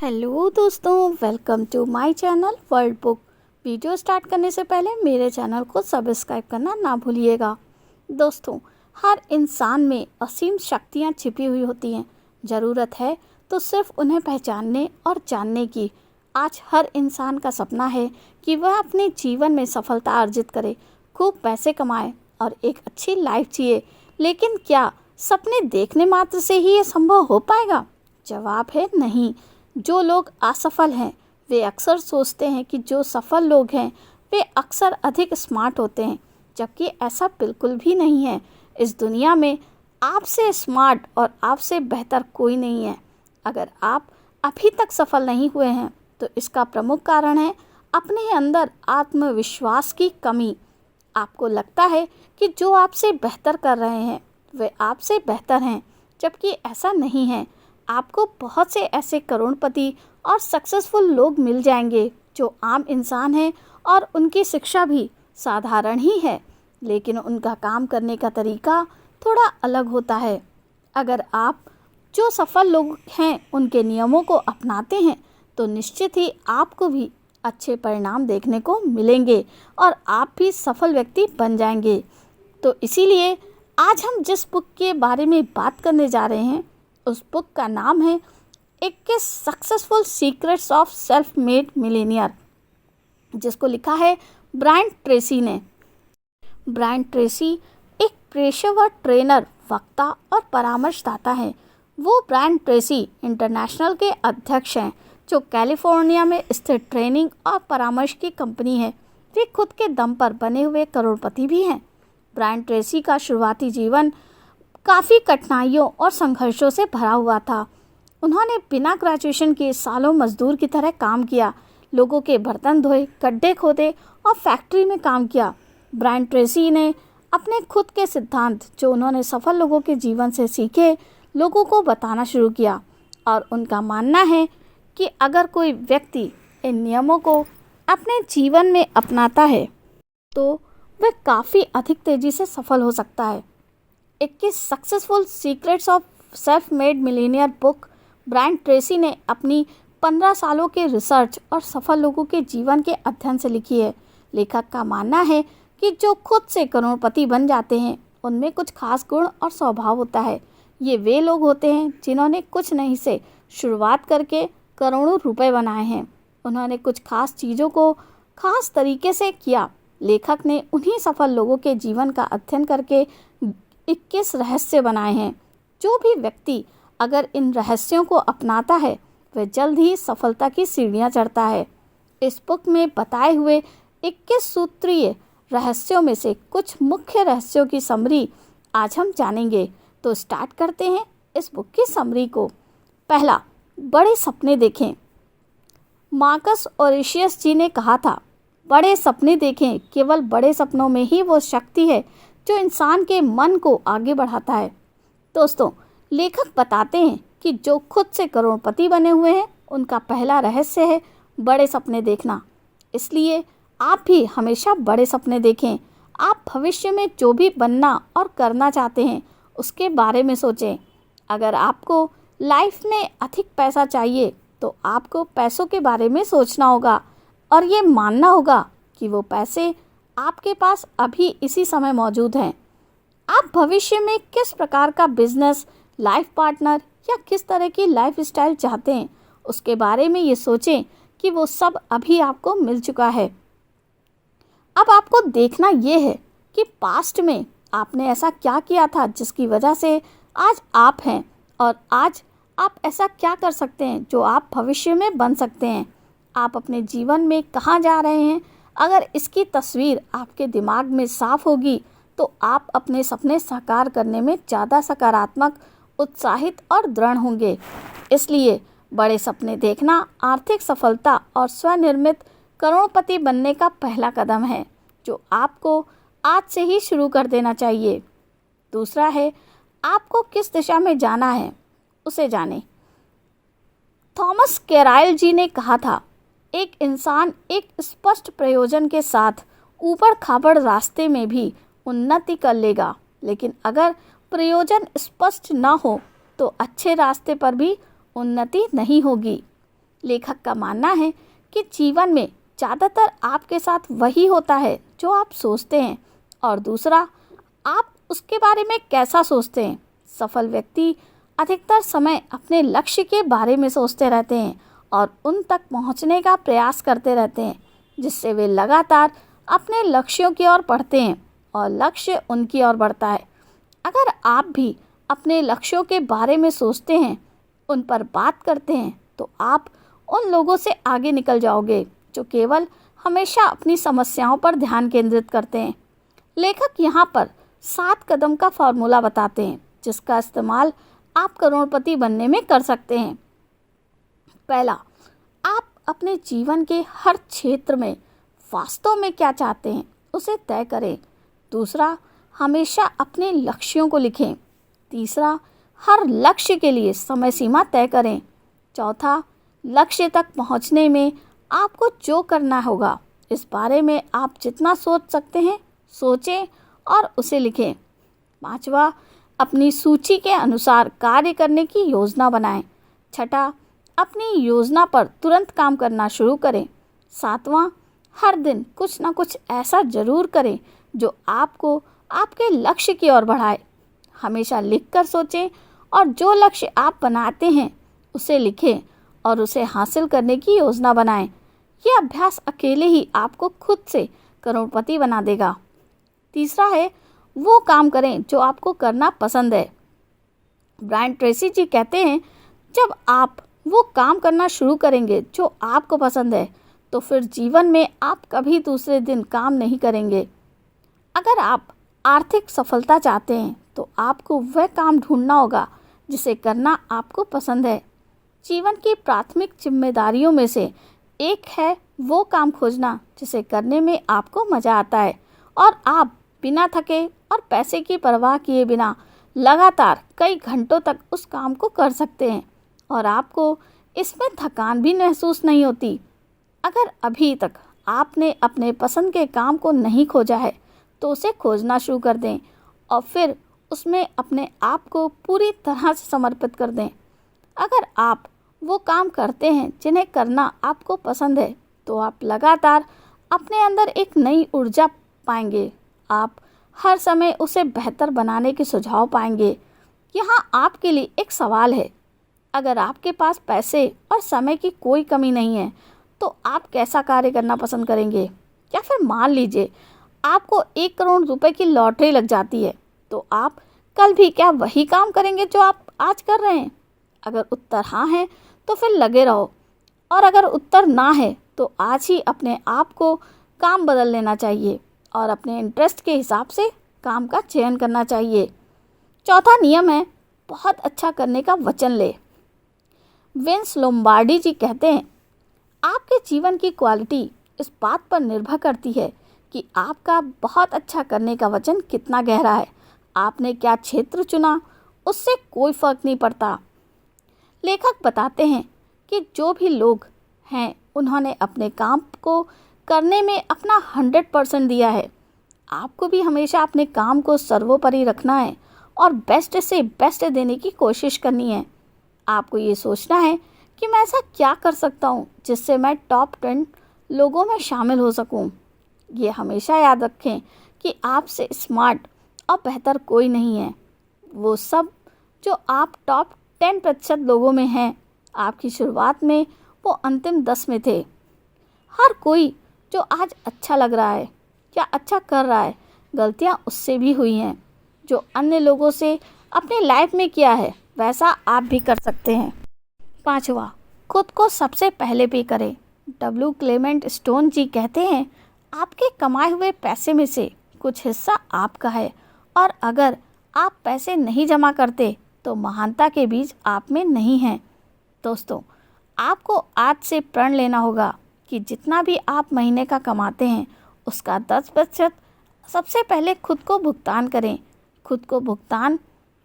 Hello दोस्तों, welcome to my channel world book. Video start करने से पहले मेरे चैनल को सब्सक्राइब करना ना भूलिएगा। दोस्तों, हर इंसान में असीम शक्तियाँ छिपी हुई होती हैं। ज़रूरत है तो सिर्फ उन्हें पहचानने और जानने की। आज हर इंसान का सपना है कि वह अपने जीवन में सफलता अर्जित करे, खूब पैसे कमाए और एक अच्छी लाइफ जिए। लेकिन क्या सपने देखने मात्र से ही ये संभव हो पाएगा? जवाब है नहीं। जो लोग असफल हैं वे अक्सर सोचते हैं कि जो सफल लोग हैं वे अक्सर अधिक स्मार्ट होते हैं, जबकि ऐसा बिल्कुल भी नहीं है। इस दुनिया में आपसे स्मार्ट और आपसे बेहतर कोई नहीं है। अगर आप अभी तक सफल नहीं हुए हैं तो इसका प्रमुख कारण है अपने अंदर आत्मविश्वास की कमी। आपको लगता है कि जो आपसे बेहतर कर रहे हैं वे आपसे बेहतर हैं, जबकि ऐसा नहीं है। आपको बहुत से ऐसे करोड़पति और सक्सेसफुल लोग मिल जाएंगे जो आम इंसान हैं और उनकी शिक्षा भी साधारण ही है, लेकिन उनका काम करने का तरीका थोड़ा अलग होता है। अगर आप जो सफल लोग हैं उनके नियमों को अपनाते हैं तो निश्चित ही आपको भी अच्छे परिणाम देखने को मिलेंगे और आप भी सफल व्यक्ति बन जाएंगे। तो इसीलिए आज हम जिस बुक के बारे में बात करने जा रहे हैं उस बुक का नाम है 21 successful secrets of self made Millionaire, जिसको लिखा है ब्रायन ट्रेसी ने। ब्रायन ट्रेसी एक पेशेवर ट्रेनर, वक्ता और परामर्शदाता हैं। वो ब्रायन ट्रेसी इंटरनेशनल के अध्यक्ष हैं, जो कैलिफोर्निया में स्थित ट्रेनिंग और परामर्श की कंपनी है। वे खुद के दम पर बने हुए करोड़पति भी हैं। ब्रायन ट्रेसी का शुरुआती जीवन काफ़ी कठिनाइयों और संघर्षों से भरा हुआ था। उन्होंने बिना ग्रेजुएशन के सालों मजदूर की तरह काम किया, लोगों के बर्तन धोए, गड्ढे खोदे और फैक्ट्री में काम किया। ब्रायन ट्रेसी ने अपने खुद के सिद्धांत, जो उन्होंने सफल लोगों के जीवन से सीखे, लोगों को बताना शुरू किया। और उनका मानना है कि अगर कोई व्यक्ति इन नियमों को अपने जीवन में अपनाता है तो वह काफ़ी अधिक तेज़ी से सफल हो सकता है। 21 successful secrets of self made millionaire book Brian Tracy ने अपनी 15 सालों के रिसर्च और सफल लोगों के जीवन के अध्ययन से लिखी है। लेखक का मानना है कि जो खुद से करोड़पति बन जाते हैं उनमें कुछ खास गुण और स्वभाव होता है। ये वे लोग होते हैं जिन्होंने कुछ नहीं से शुरुआत करके करोड़ों रुपए बनाए हैं। उन्होंने कुछ खास चीज़ों को खास तरीके से किया। लेखक ने उन्हीं सफल लोगों के जीवन का अध्ययन करके 21 रहस्य बनाए हैं। जो भी व्यक्ति अगर इन रहस्यों को अपनाता है वह जल्द ही सफलता की सीढ़ियां चढ़ता है। इस बुक में बताए हुए 21 सूत्रीय रहस्यों में से कुछ मुख्य रहस्यों की समरी आज हम जानेंगे। तो स्टार्ट करते हैं इस बुक की समरी को। पहला, बड़े सपने देखें। मार्कस ऑरेशियस जी ने कहा था, बड़े सपने देखें। केवल बड़े सपनों में ही वो शक्ति है जो इंसान के मन को आगे बढ़ाता है। दोस्तों, लेखक बताते हैं कि जो खुद से करोड़पति बने हुए हैं उनका पहला रहस्य है बड़े सपने देखना। इसलिए आप भी हमेशा बड़े सपने देखें। आप भविष्य में जो भी बनना और करना चाहते हैं उसके बारे में सोचें। अगर आपको लाइफ में अधिक पैसा चाहिए तो आपको पैसों के बारे में सोचना होगा और ये मानना होगा कि वो पैसे आपके पास अभी इसी समय मौजूद हैं। आप भविष्य में किस प्रकार का बिजनेस, लाइफ पार्टनर या किस तरह की लाइफ स्टाइल चाहते हैं उसके बारे में ये सोचें कि वो सब अभी आपको मिल चुका है। अब आपको देखना ये है कि पास्ट में आपने ऐसा क्या किया था जिसकी वजह से आज आप हैं, और आज आप ऐसा क्या कर सकते हैं जो आप भविष्य में बन सकते हैं। आप अपने जीवन में कहाँ जा रहे हैं, अगर इसकी तस्वीर आपके दिमाग में साफ होगी तो आप अपने सपने साकार करने में ज़्यादा सकारात्मक, उत्साहित और दृढ़ होंगे। इसलिए बड़े सपने देखना आर्थिक सफलता और स्वनिर्मित करोड़पति बनने का पहला कदम है, जो आपको आज से ही शुरू कर देना चाहिए। दूसरा है, आपको किस दिशा में जाना है उसे जानें। थॉमस कैराइल जी ने कहा था, एक इंसान एक स्पष्ट प्रयोजन के साथ ऊबड़ खाबड़ रास्ते में भी उन्नति कर लेगा, लेकिन अगर प्रयोजन स्पष्ट न हो तो अच्छे रास्ते पर भी उन्नति नहीं होगी। लेखक का मानना है कि जीवन में ज़्यादातर आपके साथ वही होता है जो आप सोचते हैं, और दूसरा आप उसके बारे में कैसा सोचते हैं। सफल व्यक्ति अधिकतर समय अपने लक्ष्य के बारे में सोचते रहते हैं और उन तक पहुंचने का प्रयास करते रहते हैं, जिससे वे लगातार अपने लक्ष्यों की ओर बढ़ते हैं और लक्ष्य उनकी ओर बढ़ता है। अगर आप भी अपने लक्ष्यों के बारे में सोचते हैं, उन पर बात करते हैं, तो आप उन लोगों से आगे निकल जाओगे जो केवल हमेशा अपनी समस्याओं पर ध्यान केंद्रित करते हैं। लेखक यहाँ पर 7 कदम का फॉर्मूला बताते हैं जिसका इस्तेमाल आप करोड़पति बनने में कर सकते हैं। पहला, आप अपने जीवन के हर क्षेत्र में वास्तव में क्या चाहते हैं उसे तय करें। दूसरा, हमेशा अपने लक्ष्यों को लिखें। तीसरा, हर लक्ष्य के लिए समय सीमा तय करें। चौथा, लक्ष्य तक पहुंचने में आपको जो करना होगा इस बारे में आप जितना सोच सकते हैं सोचें और उसे लिखें। पांचवा, अपनी सूची के अनुसार कार्य करने की योजना बनाएं। छठा, अपनी योजना पर तुरंत काम करना शुरू करें। सातवां, हर दिन कुछ ना कुछ ऐसा ज़रूर करें जो आपको आपके लक्ष्य की ओर बढ़ाए। हमेशा लिखकर सोचें और जो लक्ष्य आप बनाते हैं उसे लिखें और उसे हासिल करने की योजना बनाएं। यह अभ्यास अकेले ही आपको खुद से करोड़पति बना देगा। तीसरा है, वो काम करें जो आपको करना पसंद है। ब्रायन ट्रेसी जी कहते हैं, जब आप वो काम करना शुरू करेंगे जो आपको पसंद है, तो फिर जीवन में आप कभी दूसरे दिन काम नहीं करेंगे। अगर आप आर्थिक सफलता चाहते हैं तो आपको वह काम ढूंढना होगा जिसे करना आपको पसंद है। जीवन की प्राथमिक जिम्मेदारियों में से एक है वो काम खोजना जिसे करने में आपको मज़ा आता है और आप बिना थके और पैसे की परवाह किए बिना लगातार कई घंटों तक उस काम को कर सकते हैं और आपको इसमें थकान भी महसूस नहीं होती। अगर अभी तक आपने अपने पसंद के काम को नहीं खोजा है तो उसे खोजना शुरू कर दें और फिर उसमें अपने आप को पूरी तरह से समर्पित कर दें। अगर आप वो काम करते हैं जिन्हें करना आपको पसंद है तो आप लगातार अपने अंदर एक नई ऊर्जा पाएंगे। आप हर समय उसे बेहतर बनाने के सुझाव पाएंगे। यहाँ आपके लिए एक सवाल है, अगर आपके पास पैसे और समय की कोई कमी नहीं है तो आप कैसा कार्य करना पसंद करेंगे? या फिर मान लीजिए आपको 1 करोड़ रुपए की लॉटरी लग जाती है, तो आप कल भी क्या वही काम करेंगे जो आप आज कर रहे हैं? अगर उत्तर हाँ है तो फिर लगे रहो, और अगर उत्तर ना है तो आज ही अपने आप को काम बदल लेना चाहिए और अपने इंटरेस्ट के हिसाब से काम का चयन करना चाहिए। चौथा नियम है, बहुत अच्छा करने का वचन ले। विंस लोम्बार्डी जी कहते हैं, आपके जीवन की क्वालिटी इस बात पर निर्भर करती है कि आपका बहुत अच्छा करने का वचन कितना गहरा है। आपने क्या क्षेत्र चुना उससे कोई फर्क नहीं पड़ता। लेखक बताते हैं कि जो भी लोग हैं उन्होंने अपने काम को करने में अपना 100% दिया है। आपको भी हमेशा अपने काम को सर्वोपरि रखना है और बेस्ट से बेस्ट देने की कोशिश करनी है। आपको ये सोचना है कि मैं ऐसा क्या कर सकता हूँ जिससे मैं टॉप 10 लोगों में शामिल हो सकूँ। ये हमेशा याद रखें कि आपसे स्मार्ट और बेहतर कोई नहीं है। वो सब जो आप टॉप 10% लोगों में हैं, आपकी शुरुआत में वो अंतिम 10 में थे। हर कोई जो आज अच्छा लग रहा है या अच्छा कर रहा है, गलतियाँ उससे भी हुई हैं। जो अन्य लोगों से अपनी लाइफ में किया है वैसा आप भी कर सकते हैं। पांचवा, खुद को सबसे पहले पे करें। डब्ल्यू क्लेमेंट स्टोन जी कहते हैं, आपके कमाए हुए पैसे में से कुछ हिस्सा आपका है और अगर आप पैसे नहीं जमा करते तो महानता के बीज आप में नहीं हैं। दोस्तों, आपको आज से प्रण लेना होगा कि जितना भी आप महीने का कमाते हैं उसका 10% सबसे पहले खुद को भुगतान करें। खुद को भुगतान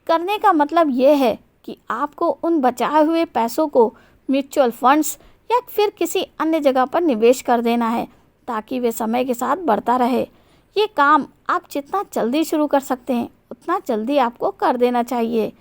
करने का मतलब ये है कि आपको उन बचाए हुए पैसों को म्यूचुअल फंड्स या फिर किसी अन्य जगह पर निवेश कर देना है ताकि वे समय के साथ बढ़ता रहे। ये काम आप जितना जल्दी शुरू कर सकते हैं उतना जल्दी आपको कर देना चाहिए।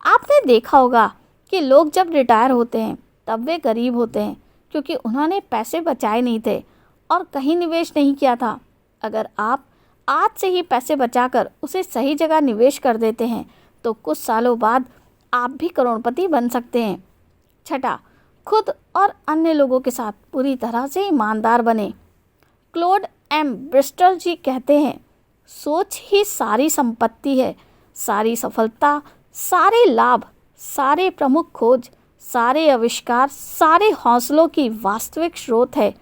आपने देखा होगा कि लोग जब रिटायर होते हैं तब वे गरीब होते हैं, क्योंकि उन्होंने पैसे बचाए नहीं थे और कहीं निवेश नहीं किया था। अगर आप आज से ही पैसे बचाकर उसे सही जगह निवेश कर देते हैं तो कुछ सालों बाद आप भी करोड़पति बन सकते हैं। छठा, खुद और अन्य लोगों के साथ पूरी तरह से ईमानदार बने। क्लोड एम ब्रिस्टल जी कहते हैं, सोच ही सारी संपत्ति है, सारी सफलता, सारे लाभ, सारे प्रमुख खोज, सारे आविष्कार, सारे हौसलों की वास्तविक स्रोत है।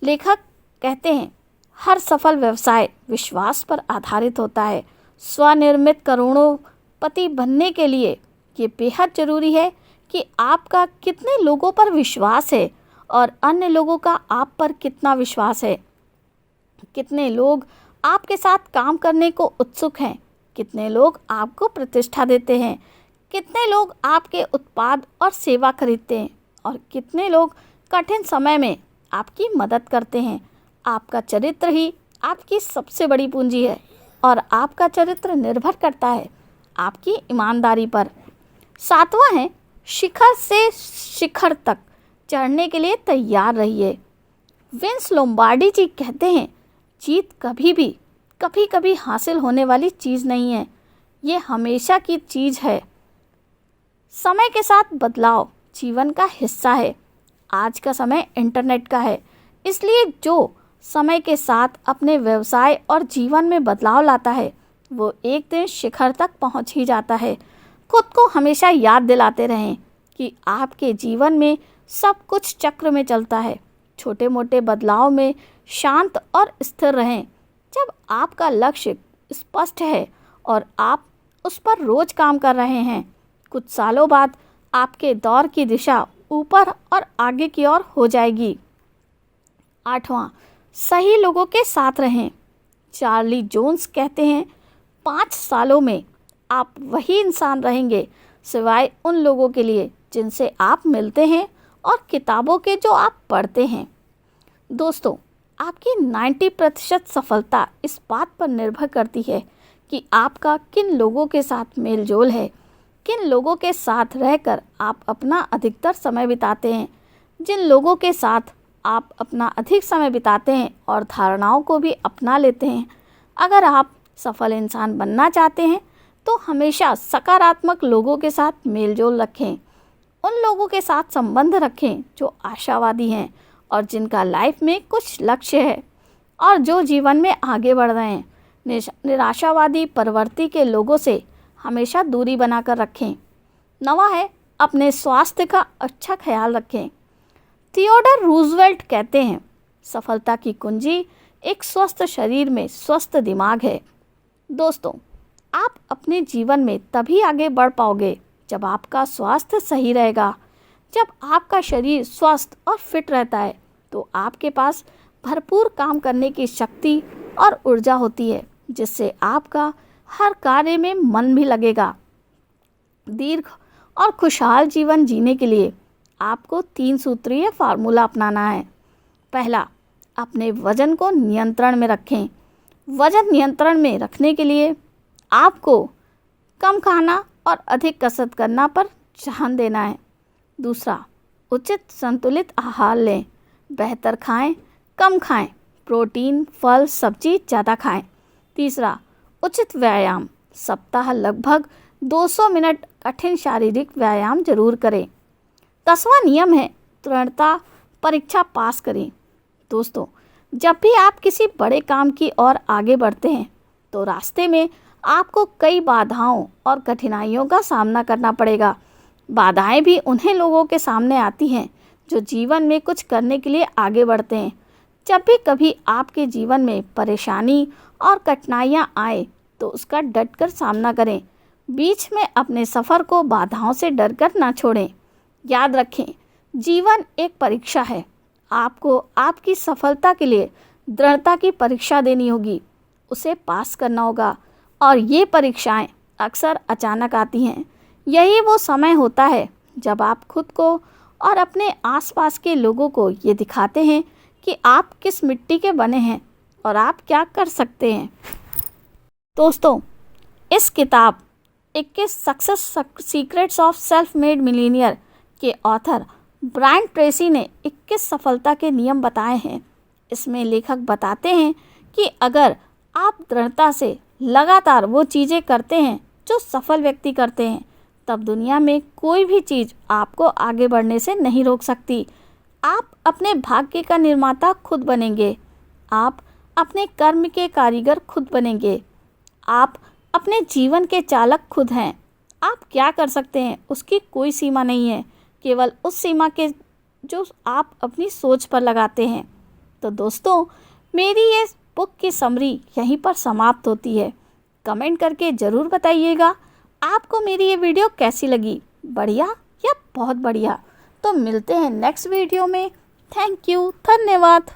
लेखक कहते हैं, हर सफल व्यवसाय विश्वास पर आधारित होता है। स्वनिर्मित करोड़पति बनने के लिए ये बेहद ज़रूरी है कि आपका कितने लोगों पर विश्वास है और अन्य लोगों का आप पर कितना विश्वास है। कितने लोग आपके साथ काम करने को उत्सुक हैं, कितने लोग आपको प्रतिष्ठा देते हैं, कितने लोग आपके उत्पाद और सेवा खरीदते हैं और कितने लोग कठिन समय में आपकी मदद करते हैं। आपका चरित्र ही आपकी सबसे बड़ी पूंजी है और आपका चरित्र निर्भर करता है आपकी ईमानदारी पर। सातवां है, शिखर से शिखर तक चढ़ने के लिए तैयार रहिए। विंस लोम्बार्डी जी कहते हैं, जीत कभी कभी हासिल होने वाली चीज़ नहीं है, ये हमेशा की चीज़ है। समय के साथ बदलाव जीवन का हिस्सा है। आज का समय इंटरनेट का है, इसलिए जो समय के साथ अपने व्यवसाय और जीवन में बदलाव लाता है वो एक दिन शिखर तक पहुंच ही जाता है। खुद को हमेशा याद दिलाते रहें कि आपके जीवन में सब कुछ चक्र में चलता है। छोटे मोटे बदलाव में शांत और स्थिर रहें। जब आपका लक्ष्य स्पष्ट है और आप उस पर रोज काम कर रहे हैं, कुछ सालों बाद आपके दौर की दिशा ऊपर और आगे की ओर हो जाएगी। आठवां, सही लोगों के साथ रहें। चार्ली जोन्स कहते हैं, 5 सालों में आप वही इंसान रहेंगे सिवाय उन लोगों के लिए जिनसे आप मिलते हैं और किताबों के जो आप पढ़ते हैं। दोस्तों, आपकी 90% सफलता इस बात पर निर्भर करती है कि आपका किन लोगों के साथ मेलजोल है, किन लोगों के साथ रहकर आप अपना अधिकतर समय बिताते हैं। जिन लोगों के साथ आप अपना अधिक समय बिताते हैं और धारणाओं को भी अपना लेते हैं। अगर आप सफल इंसान बनना चाहते हैं तो हमेशा सकारात्मक लोगों के साथ मेलजोल रखें। उन लोगों के साथ संबंध रखें जो आशावादी हैं और जिनका लाइफ में कुछ लक्ष्य है और जो जीवन में आगे बढ़ रहे हैं। निराशावादी प्रवृत्ति के लोगों से हमेशा दूरी बनाकर रखें। 9वां है, अपने स्वास्थ्य का अच्छा ख्याल रखें। थियोडोर रूजवेल्ट कहते हैं, सफलता की कुंजी एक स्वस्थ शरीर में स्वस्थ दिमाग है। दोस्तों, आप अपने जीवन में तभी आगे बढ़ पाओगे जब आपका स्वास्थ्य सही रहेगा। जब आपका शरीर स्वस्थ और फिट रहता है तो आपके पास भरपूर काम करने की शक्ति और ऊर्जा होती है, जिससे आपका हर कार्य में मन भी लगेगा। दीर्घ और खुशहाल जीवन जीने के लिए आपको 3 सूत्रीय फार्मूला अपनाना है। पहला, अपने वजन को नियंत्रण में रखें। वजन नियंत्रण में रखने के लिए आपको कम खाना और अधिक कसरत करना पर ध्यान देना है। दूसरा, उचित संतुलित आहार लें। बेहतर खाएं, कम खाएं। प्रोटीन, फल, सब्जी ज़्यादा खाएं। तीसरा, उचित व्यायाम। सप्ताह लगभग 200 मिनट कठिन शारीरिक व्यायाम जरूर करें। 10वां नियम है, दृढ़ता परीक्षा पास करें। दोस्तों, जब भी आप किसी बड़े काम की ओर आगे बढ़ते हैं तो रास्ते में आपको कई बाधाओं और कठिनाइयों का सामना करना पड़ेगा। बाधाएं भी उन्हीं लोगों के सामने आती हैं जो जीवन में कुछ करने के लिए आगे बढ़ते हैं। जब भी कभी आपके जीवन में परेशानी और कठिनाइयाँ आए तो उसका डटकर सामना करें। बीच में अपने सफ़र को बाधाओं से डरकर ना छोड़ें। याद रखें, जीवन एक परीक्षा है। आपको आपकी सफलता के लिए दृढ़ता की परीक्षा देनी होगी, उसे पास करना होगा और ये परीक्षाएं अक्सर अचानक आती हैं। यही वो समय होता है जब आप खुद को और अपने आसपास के लोगों को ये दिखाते हैं कि आप किस मिट्टी के बने हैं और आप क्या कर सकते हैं। दोस्तों, इस किताब 21 success secrets of self made millionaire के ऑथर ब्रायन ट्रेसी ने 21 सफलता के नियम बताए हैं। इसमें लेखक बताते हैं कि अगर आप दृढ़ता से लगातार वो चीज़ें करते हैं जो सफल व्यक्ति करते हैं, तब दुनिया में कोई भी चीज़ आपको आगे बढ़ने से नहीं रोक सकती। आप अपने भाग्य का निर्माता खुद बनेंगे। आप अपने कर्म के कारीगर खुद बनेंगे। आप अपने जीवन के चालक खुद हैं। आप क्या कर सकते हैं उसकी कोई सीमा नहीं है, केवल उस सीमा के जो आप अपनी सोच पर लगाते हैं। तो दोस्तों, मेरी ये बुक की समरी यहीं पर समाप्त होती है। कमेंट करके ज़रूर बताइएगा आपको मेरी ये वीडियो कैसी लगी, बढ़िया या बहुत बढ़िया। तो मिलते हैं नेक्स्ट वीडियो में। थैंक यू, धन्यवाद।